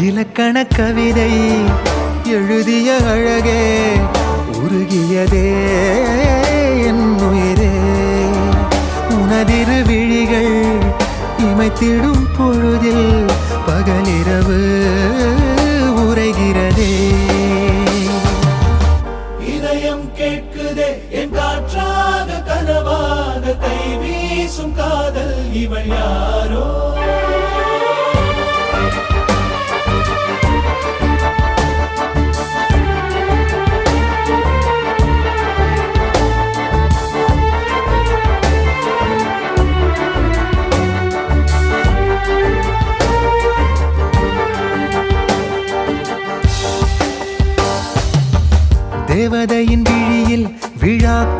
இலக்கண கவிதை எழுதிய அழகே உருகியதே என் உயிரே உனதிரு விழிகள் இமைத்திடும் பொழுதில் பகலிரவு உரைகிறதே இதயம் கேட்குதே என் காற்றாக கனவாக கை வீசும் காதல் இவள் யாரோ